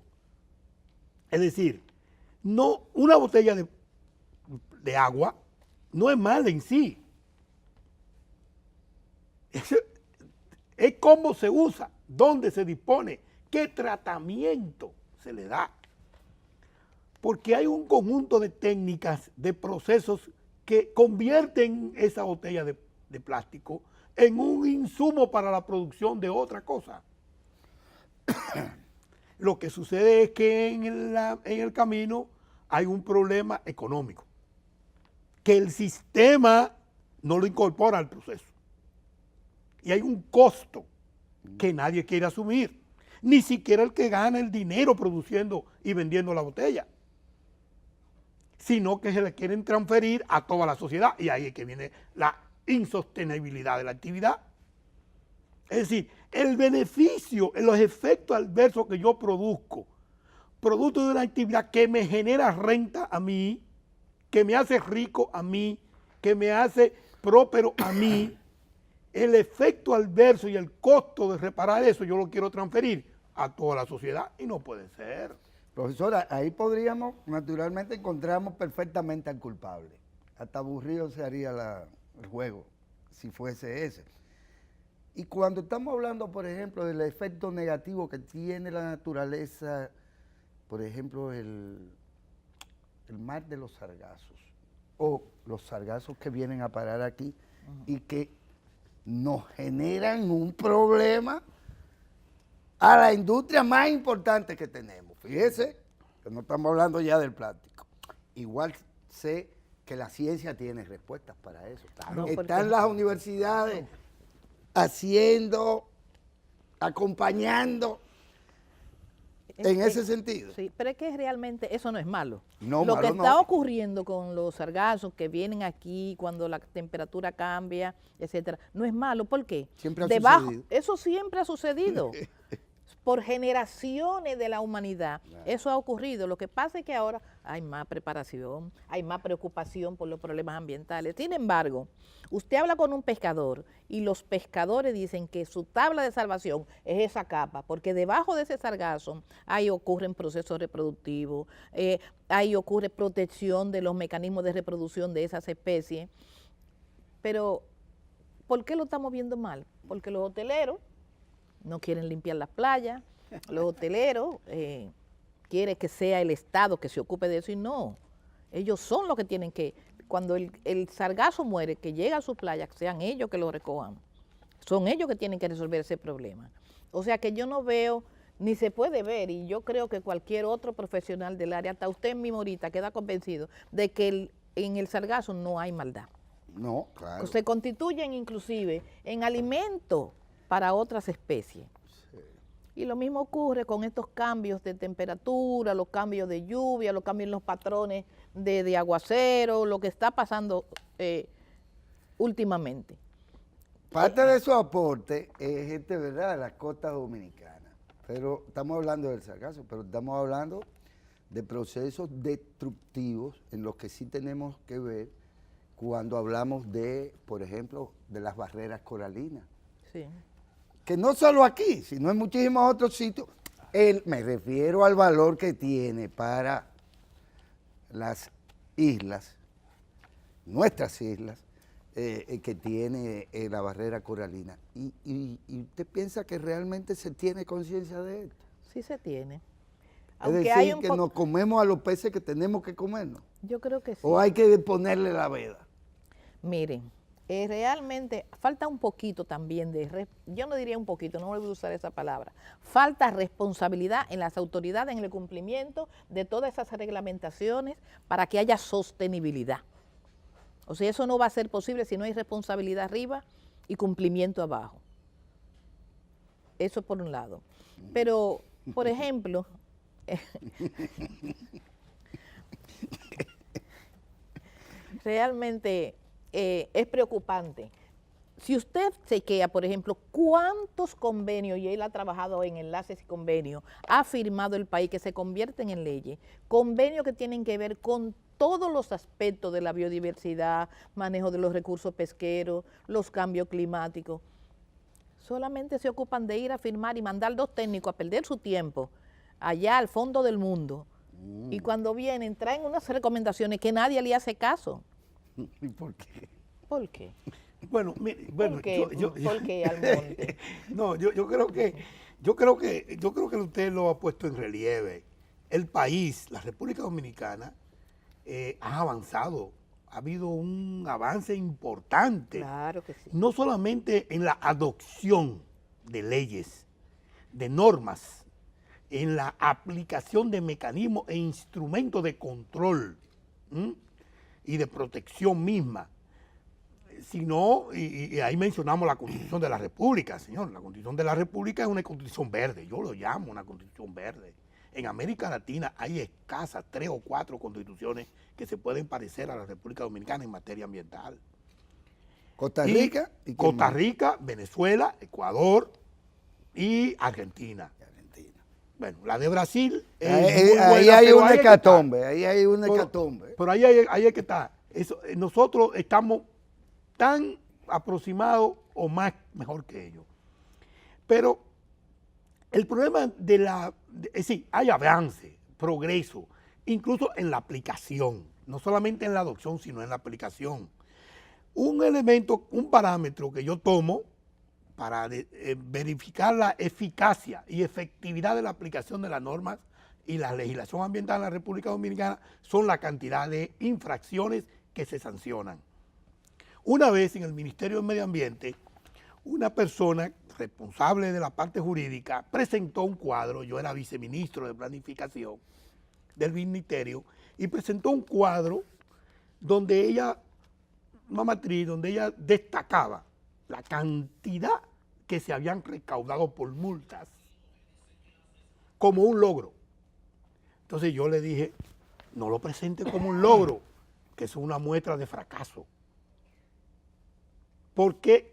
es decir, no, una botella de agua no es mala en sí. Es cómo se usa, dónde se dispone, qué tratamiento se le da. Porque hay un conjunto de técnicas, de procesos que convierten esa botella de plástico en un insumo para la producción de otra cosa. Lo que sucede es que en el camino hay un problema económico, que el sistema no lo incorpora al proceso. Y hay un costo que nadie quiere asumir, ni siquiera el que gana el dinero produciendo y vendiendo la botella, sino que se le quieren transferir a toda la sociedad. Y ahí es que viene la insostenibilidad de la actividad. Es decir, el beneficio, los efectos adversos que yo produzco, producto de una actividad que me genera renta a mí, que me hace rico a mí, que me hace próspero a mí, el efecto adverso y el costo de reparar eso yo lo quiero transferir a toda la sociedad y no puede ser. Profesora, ahí podríamos, naturalmente encontramos perfectamente al culpable. Hasta aburrido se haría el juego si fuese ese. Y cuando estamos hablando, por ejemplo, del efecto negativo que tiene la naturaleza, por ejemplo, el mar de los sargazos, o los sargazos que vienen a parar aquí y que nos generan un problema a la industria más importante que tenemos. Fíjese que no estamos hablando ya del plástico. Igual sé que la ciencia tiene respuestas para eso. No, están las universidades haciendo, acompañando en ese sentido. Sí, pero es que realmente eso no es malo. No, lo malo que está no. ocurriendo con los sargazos que vienen aquí cuando la temperatura cambia, etcétera, no es malo. ¿Por qué? Siempre ha sucedido. Eso siempre ha sucedido. Por generaciones de la humanidad, eso ha ocurrido. Lo que pasa es que ahora hay más preparación, hay más preocupación por los problemas ambientales. Sin embargo, usted habla con un pescador y los pescadores dicen que su tabla de salvación es esa capa, porque debajo de ese sargazo ahí ocurren procesos reproductivos, ahí ocurre protección de los mecanismos de reproducción de esas especies. Pero, ¿por qué lo estamos viendo mal? Porque los hoteleros no quieren limpiar las playas, los hoteleros quieren que sea el Estado que se ocupe de eso y no. Ellos son los que tienen que, cuando el sargazo muere, que llega a su playa, que sean ellos que lo recojan. Son ellos que tienen que resolver ese problema. O sea que yo no veo, ni se puede ver, y yo creo que cualquier otro profesional del área, hasta usted mismo ahorita, queda convencido de que en el sargazo no hay maldad. No, claro. Se constituyen inclusive en alimento para otras especies. Sí. Y lo mismo ocurre con estos cambios de temperatura, los cambios de lluvia, los cambios en los patrones de aguacero, lo que está pasando últimamente. Parte de su aporte es gente, ¿verdad?, de las costas dominicanas. Pero estamos hablando del sargazo, pero estamos hablando de procesos destructivos en los que sí tenemos que ver cuando hablamos de, por ejemplo, de las barreras coralinas. Sí. Que no solo aquí, sino en muchísimos otros sitios. Me refiero al valor que tiene para las islas, nuestras islas, que tiene la barrera coralina. ¿Y usted piensa que realmente se tiene conciencia de esto? Sí se tiene. Aunque es decir, hay que nos comemos a los peces que tenemos que comernos. Yo creo que sí. ¿O hay que ponerle la veda? Miren, realmente falta un poquito también yo no diría un poquito, no voy a usar esa palabra, falta responsabilidad en las autoridades en el cumplimiento de todas esas reglamentaciones para que haya sostenibilidad. O sea, eso no va a ser posible si no hay responsabilidad arriba y cumplimiento abajo. Eso por un lado. Pero, por ejemplo, realmente es preocupante. Si usted chequea, por ejemplo, cuántos convenios, y él ha trabajado en enlaces y convenios, ha firmado el país que se convierten en leyes, convenios que tienen que ver con todos los aspectos de la biodiversidad, manejo de los recursos pesqueros, los cambios climáticos, solamente se ocupan de ir a firmar y mandar 2 técnicos a perder su tiempo allá al fondo del mundo. Y cuando vienen, traen unas recomendaciones que nadie le hace caso. ¿Y por qué? ¿Por qué? Bueno, ¿Por qué Almonte? No, yo creo que usted lo ha puesto en relieve. El país, la República Dominicana, ha avanzado. Ha habido un avance importante. Claro que sí. No solamente en la adopción de leyes, de normas, en la aplicación de mecanismos e instrumentos de control y de protección misma, sino, y ahí mencionamos la Constitución de la República, señor. La Constitución de la República es una Constitución verde, yo lo llamo una Constitución verde. En América Latina hay escasas 3 o 4 constituciones que se pueden parecer a la República Dominicana en materia ambiental. Costa Rica. Y Costa Rica, Venezuela, Ecuador y Argentina. Bueno, la de Brasil es muy buena, ahí hay una hecatombe, Pero ahí hay que estar. Nosotros estamos tan aproximados o más mejor que ellos. Pero el problema es decir, hay avance, progreso, incluso en la aplicación, no solamente en la adopción, sino en la aplicación. Un elemento, un parámetro que yo tomo para verificar la eficacia y efectividad de la aplicación de las normas y la legislación ambiental en la República Dominicana son la cantidad de infracciones que se sancionan. Una vez en el Ministerio de Medio Ambiente, una persona responsable de la parte jurídica presentó un cuadro, yo era viceministro de Planificación del Ministerio, y presentó un cuadro donde ella, una matriz, donde ella destacaba la cantidad que se habían recaudado por multas como un logro. Entonces yo le dije, no lo presente como un logro, que es una muestra de fracaso. Porque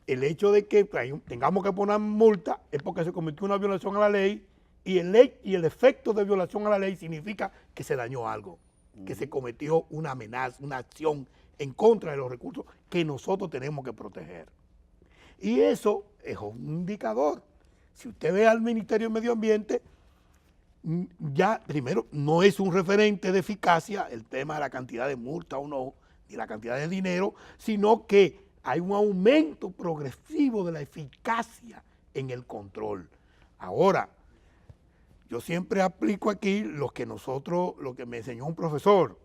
el hecho de que tengamos que poner multa es porque se cometió una violación a la ley y el efecto de violación a la ley significa que se dañó algo, que se cometió una amenaza, una acción en contra de los recursos que nosotros tenemos que proteger. Y eso es un indicador. Si usted ve al Ministerio de Medio Ambiente, ya primero no es un referente de eficacia el tema de la cantidad de multa o no, ni la cantidad de dinero, sino que hay un aumento progresivo de la eficacia en el control. Ahora, yo siempre aplico aquí lo que me enseñó un profesor.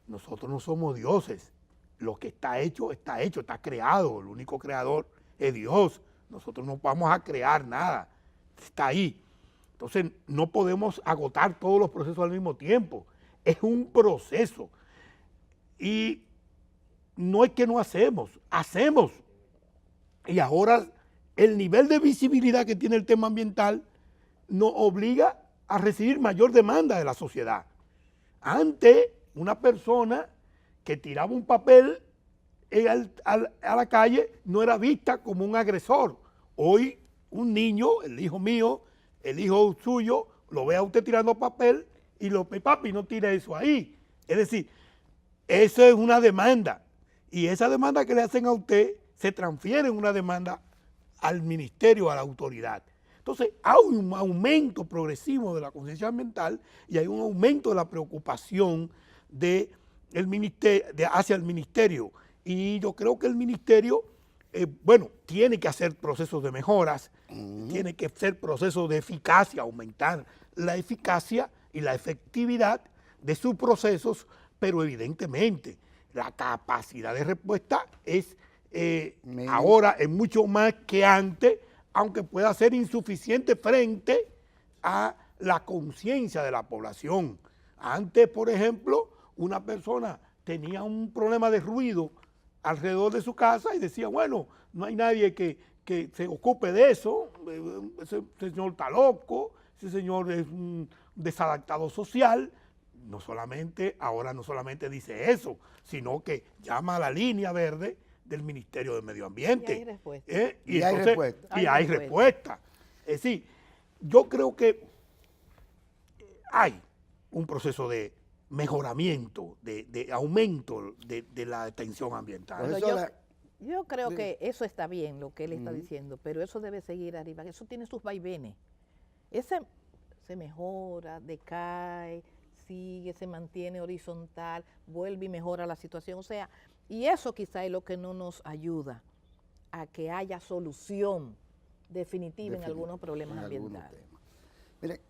Nosotros no somos dioses. Lo que está hecho, está creado. El único creador es Dios. Nosotros no vamos a crear nada. Está ahí. Entonces, no podemos agotar todos los procesos al mismo tiempo. Es un proceso. Y no es que no hacemos. Y ahora el nivel de visibilidad que tiene el tema ambiental nos obliga a recibir mayor demanda de la sociedad. Antes, una persona que tiraba un papel a la calle no era vista como un agresor. Hoy un niño, el hijo mío, el hijo suyo, lo ve a usted tirando papel y papi, no tire eso ahí. Es decir, eso es una demanda. Y esa demanda que le hacen a usted se transfiere en una demanda al ministerio, a la autoridad. Entonces, hay un aumento progresivo de la conciencia ambiental y hay un aumento de la preocupación hacia el ministerio. Y yo creo que el ministerio, tiene que hacer procesos de mejoras, tiene que hacer procesos de eficacia, aumentar la eficacia y la efectividad de sus procesos, pero evidentemente la capacidad de respuesta es ahora es mucho más que antes, aunque pueda ser insuficiente frente a la conciencia de la población. Antes, por ejemplo, una persona tenía un problema de ruido alrededor de su casa y decía, bueno, no hay nadie que se ocupe de eso, ese señor está loco, ese señor es un desadaptado social. Ahora no solamente dice eso, sino que llama a la línea verde del Ministerio de Medio Ambiente. Y hay respuesta. Y hay respuesta. Es decir, yo creo que hay un proceso de mejoramiento, de aumento de la atención ambiental. Yo creo que eso está bien, lo que él está diciendo, pero eso debe seguir arriba. Eso tiene sus vaivenes. Se mejora, decae, sigue, se mantiene horizontal, vuelve y mejora la situación. O sea, y eso quizá es lo que no nos ayuda a que haya solución definitiva en algunos problemas ambientales. Mire,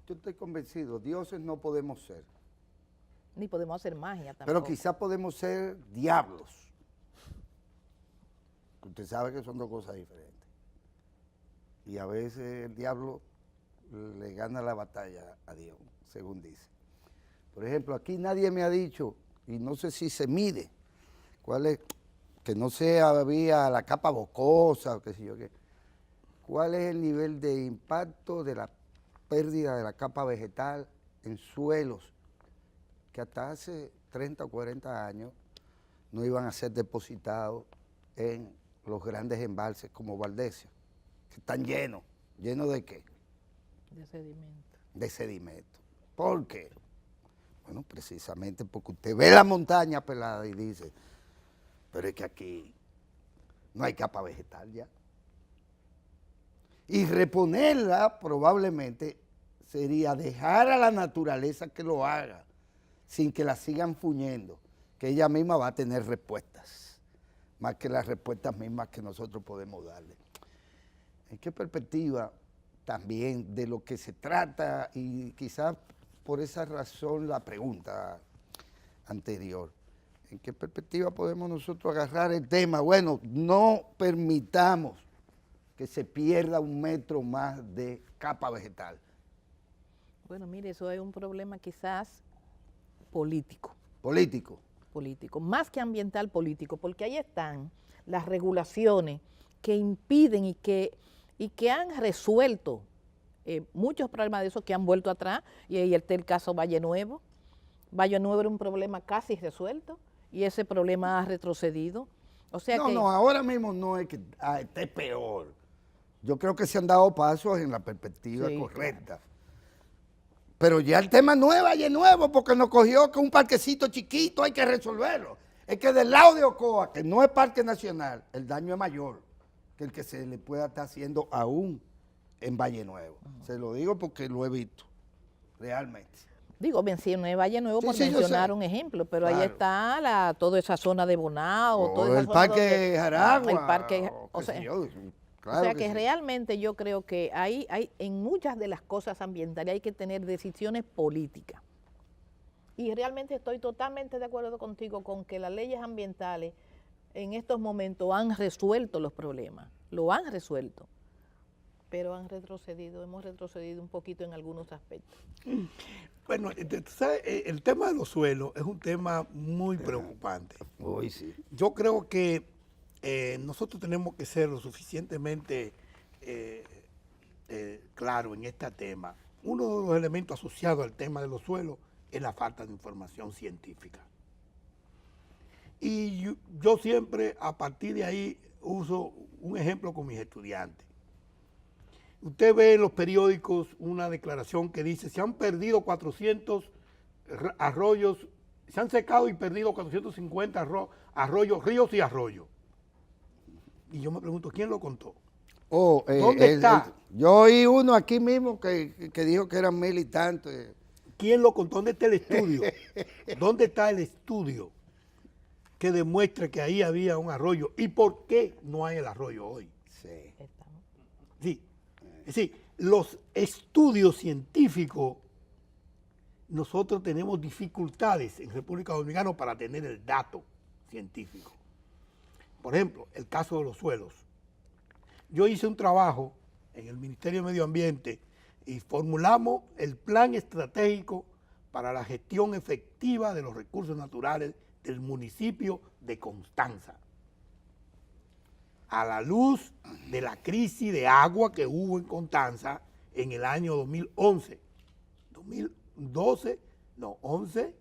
yo estoy convencido, dioses no podemos ser. Ni podemos hacer magia tampoco. Pero quizá podemos ser diablos. Usted sabe que son dos cosas diferentes. Y a veces el diablo le gana la batalla a Dios, según dice. Por ejemplo, aquí nadie me ha dicho, y no sé si se mide, cuál es, que no sea vía la capa boscosa o qué sé yo qué, cuál es el nivel de impacto de la pérdida de la capa vegetal en suelos que hasta hace 30 o 40 años no iban a ser depositados en los grandes embalses como Valdesia, que están llenos. ¿Llenos de qué? De sedimento. De sedimento. ¿Por qué? Bueno, precisamente porque usted ve la montaña pelada y dice, pero es que aquí no hay capa vegetal ya. Y reponerla probablemente sería dejar a la naturaleza que lo haga, sin que la sigan fuñendo, que ella misma va a tener respuestas, más que las respuestas mismas que nosotros podemos darle. ¿En qué perspectiva también de lo que se trata? Y quizás por esa razón la pregunta anterior. ¿En qué perspectiva podemos nosotros agarrar el tema? Bueno, no permitamos que se pierda 1 metro más de capa vegetal. Bueno, mire, eso es un problema quizás político. Político. Político, más que ambiental, político, porque ahí están las regulaciones que impiden y que han resuelto muchos problemas de esos que han vuelto atrás, y ahí está el caso Valle Nuevo. Valle Nuevo era un problema casi resuelto y ese problema ha retrocedido. O sea No, ahora mismo no es que esté peor. Yo creo que se han dado pasos en la perspectiva correcta. Claro. Pero ya el tema no es Valle Nuevo, porque nos cogió que un parquecito chiquito hay que resolverlo. Es que del lado de Ocoa, que no es parque nacional, el daño es mayor que el que se le pueda estar haciendo aún en Valle Nuevo. Se lo digo porque lo he visto, realmente. Digo, mencioné Valle Nuevo por mencionar un ejemplo, pero claro, ahí está toda esa zona de Bonao, toda esa el zona parque Jaragua. El parque, Claro, o sea que realmente yo creo que hay en muchas de las cosas ambientales hay que tener decisiones políticas. Y realmente estoy totalmente de acuerdo contigo con que las leyes ambientales en estos momentos han resuelto los problemas, lo han resuelto, pero hemos retrocedido un poquito en algunos aspectos. Bueno, ¿sabes? El tema de los suelos es un tema muy preocupante. Uy, sí. Yo creo que nosotros tenemos que ser lo suficientemente claros en este tema. Uno de los elementos asociados al tema de los suelos es la falta de información científica. Y yo siempre, a partir de ahí, uso un ejemplo con mis estudiantes. Usted ve en los periódicos una declaración que dice, se han perdido 400 arroyos, se han secado y perdido 450 arroyos, ríos y arroyos. Y yo me pregunto, ¿quién lo contó? ¿Dónde está? Yo oí uno aquí mismo que dijo que eran 1000 y tantos. ¿Quién lo contó? ¿Dónde está el estudio? ¿Dónde está el estudio que demuestra que ahí había un arroyo? ¿Y por qué no hay el arroyo hoy? Sí. Sí. Es decir, los estudios científicos, nosotros tenemos dificultades en República Dominicana para tener el dato científico. Por ejemplo, el caso de los suelos. Yo hice un trabajo en el Ministerio de Medio Ambiente y formulamos el plan estratégico para la gestión efectiva de los recursos naturales del municipio de Constanza, a la luz de la crisis de agua que hubo en Constanza en el año 2011, 11,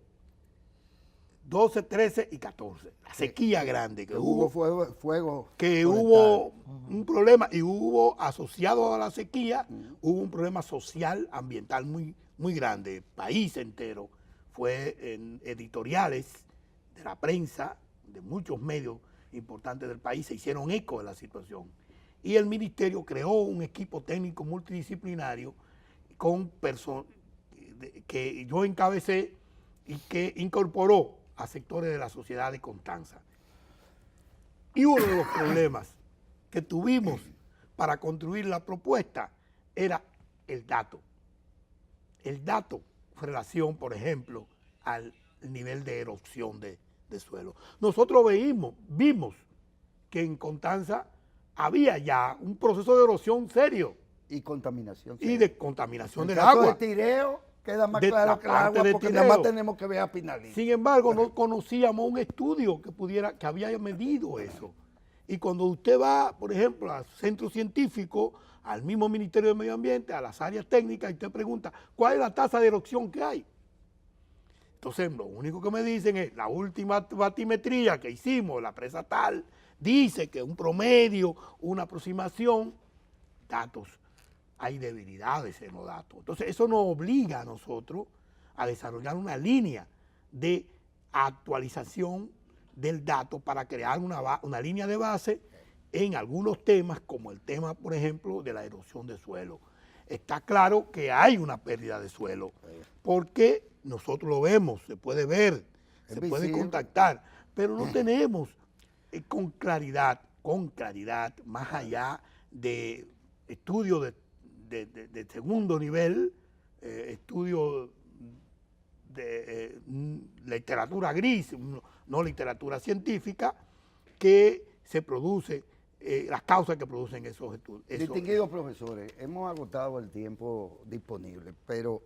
12, 13 y 14. La sequía grande que hubo. Fuego. Que hubo un problema y hubo, asociado a la sequía, hubo un problema social, ambiental muy, muy grande. El país entero fue en editoriales de la prensa, de muchos medios importantes del país, se hicieron eco de la situación. Y el ministerio creó un equipo técnico multidisciplinario con personas que yo encabecé y que incorporó a sectores de la sociedad de Constanza. Y uno de los problemas que tuvimos para construir la propuesta era el dato. El dato en relación, por ejemplo, al nivel de erosión de suelo. Nosotros vimos que en Constanza había ya un proceso de erosión serio. Y contaminación. Y de contaminación del agua. agua. De Tireo queda más claro que el agua porque nada más tenemos que ver a Pinalí. Sin embargo, no conocíamos un estudio que había medido eso. Y cuando usted va, por ejemplo, al centro científico, al mismo Ministerio de Medio Ambiente, a las áreas técnicas, y usted pregunta, ¿cuál es la tasa de erosión que hay? Entonces, lo único que me dicen es, la última batimetría que hicimos, la presa tal, dice que un promedio, una aproximación, datos, hay debilidades en los datos. Entonces, eso nos obliga a nosotros a desarrollar una línea de actualización del dato para crear una línea de base en algunos temas, como el tema, por ejemplo, de la erosión de suelo. Está claro que hay una pérdida de suelo, porque nosotros lo vemos, se puede ver, se puede contactar, pero no tenemos con claridad, más allá de estudios de segundo nivel, estudios de literatura gris, no literatura científica, que se produce, las causas que producen esos estudios. Distinguidos profesores, hemos agotado el tiempo disponible, pero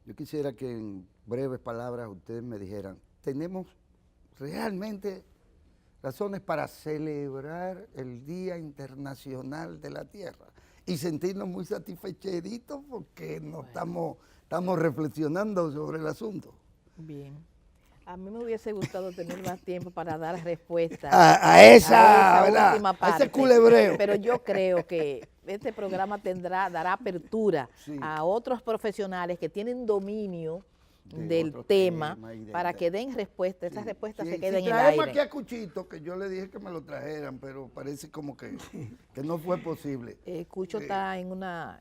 yo quisiera que en breves palabras ustedes me dijeran, ¿tenemos realmente razones para celebrar el Día Internacional de la Tierra y sentirnos muy satisfecheritos porque nos estamos reflexionando sobre el asunto? Bien. A mí me hubiese gustado tener más tiempo para dar respuesta a esa última parte. A ese culebreo. Pero yo creo que este programa dará apertura a otros profesionales que tienen dominio del tema para que den respuesta. Esas respuestas se queden en el aire. Traemos aquí a Cuchito, que yo le dije que me lo trajeran, pero parece como que no fue posible. Cucho está en una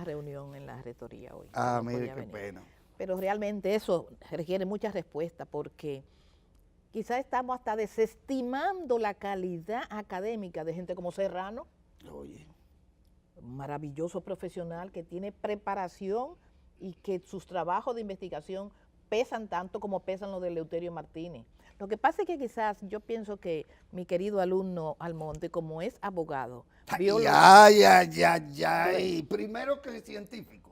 reunión en la rectoría hoy. Mire, qué pena. Pero realmente eso requiere mucha respuesta porque quizás estamos hasta desestimando la calidad académica de gente como Serrano. Oye. Un maravilloso profesional que tiene preparación y que sus trabajos de investigación pesan tanto como pesan los de Eleuterio Martínez. Lo que pasa es que quizás yo pienso que mi querido alumno Almonte, como es abogado, biólogo... Primero que es científico.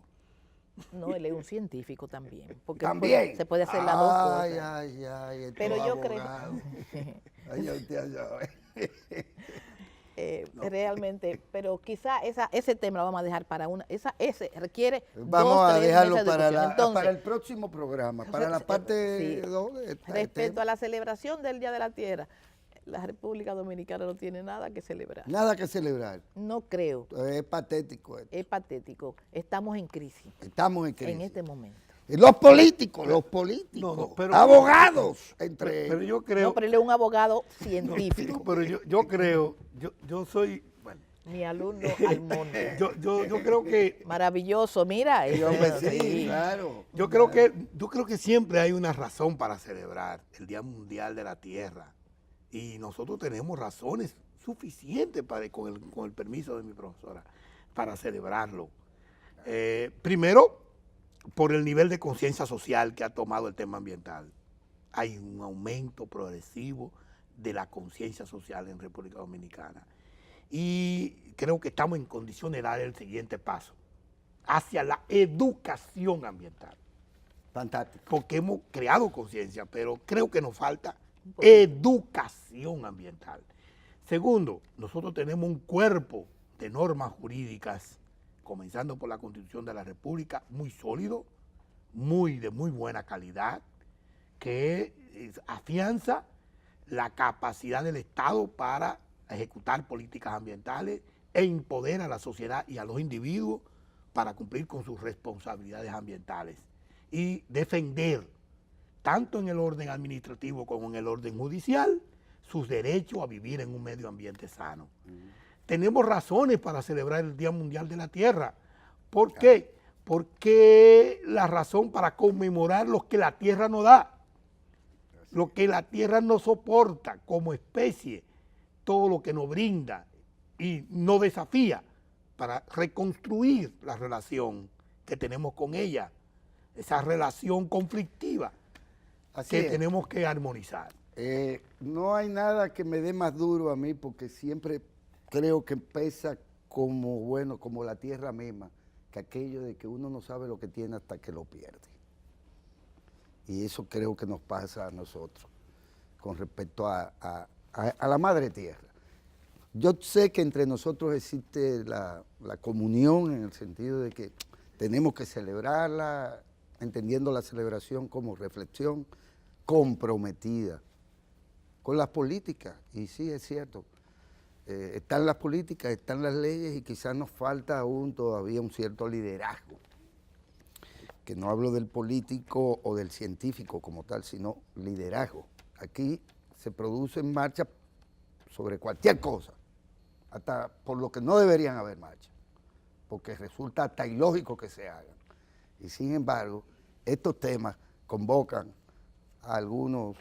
No, él es un científico también. Porque también. Se puede hacer las dos cosas. Pero yo abogado. No. Realmente, pero quizá ese tema lo vamos a dejar para ese requiere vamos a dejarlo Entonces, para el próximo programa, para la parte 2 de respecto a la celebración del Día de la Tierra. La República Dominicana no tiene nada que celebrar. Nada que celebrar. No creo. Es patético esto. Es patético. Estamos en crisis. Estamos en crisis. En este momento. Los políticos, abogados, entre pero yo creo... No, pero él es un abogado científico. Pero yo creo, yo soy... Bueno, mi alumno Almonte. Yo creo que... Maravilloso, mira. Sí, claro. Yo creo que siempre hay una razón para celebrar el Día Mundial de la Tierra. Y nosotros tenemos razones suficientes con el permiso de mi profesora para celebrarlo. Primero, por el nivel de conciencia social que ha tomado el tema ambiental. Hay un aumento progresivo de la conciencia social en República Dominicana. Y creo que estamos en condiciones de dar el siguiente paso hacia la educación ambiental. Fantástico. Porque hemos creado conciencia, pero creo que nos falta educación ambiental. Segundo, nosotros tenemos un cuerpo de normas jurídicas, comenzando por la Constitución de la República, muy sólido, de muy buena calidad, que afianza la capacidad del Estado para ejecutar políticas ambientales e empodera a la sociedad y a los individuos para cumplir con sus responsabilidades ambientales y defender, tanto en el orden administrativo como en el orden judicial, sus derechos a vivir en un medio ambiente sano. Tenemos razones para celebrar el Día Mundial de la Tierra. ¿Por qué? Porque la razón para conmemorar lo que la Tierra nos da, lo que la Tierra nos soporta como especie, todo lo que nos brinda y nos desafía para reconstruir la relación que tenemos con ella, esa relación conflictiva que tenemos que armonizar. No hay nada que me dé más duro a mí porque siempre creo que pesa como la tierra misma, que aquello de que uno no sabe lo que tiene hasta que lo pierde. Y eso creo que nos pasa a nosotros con respecto a la madre tierra. Yo sé que entre nosotros existe la comunión en el sentido de que tenemos que celebrarla entendiendo la celebración como reflexión comprometida con las políticas. Y sí, es cierto, están las políticas, están las leyes y quizás nos falta aún todavía un cierto liderazgo. Que no hablo del político o del científico como tal, sino liderazgo. Aquí se produce en marcha sobre cualquier cosa, hasta por lo que no deberían haber marcha, porque resulta hasta ilógico que se hagan. Y sin embargo, estos temas convocan a algunos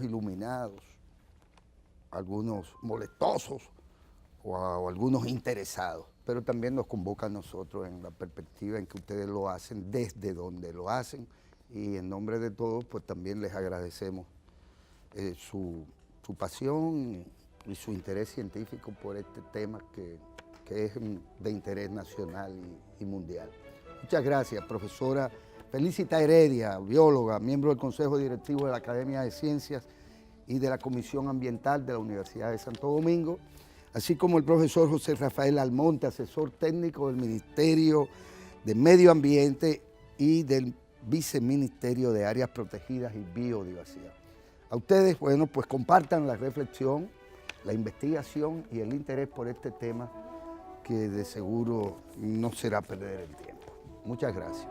iluminados, algunos molestosos o algunos interesados, pero también nos convoca a nosotros en la perspectiva en que ustedes lo hacen, desde donde lo hacen, y en nombre de todos, pues también les agradecemos su pasión y su interés científico por este tema que es de interés nacional y mundial. Muchas gracias, profesora Felicita Heredia, bióloga, miembro del Consejo Directivo de la Academia de Ciencias y de la Comisión Ambiental de la Universidad de Santo Domingo, así como el profesor José Rafael Almonte, asesor técnico del Ministerio de Medio Ambiente y del Viceministerio de Áreas Protegidas y Biodiversidad. A ustedes, bueno, pues compartan la reflexión, la investigación y el interés por este tema que de seguro no será perder el tiempo. Muchas gracias.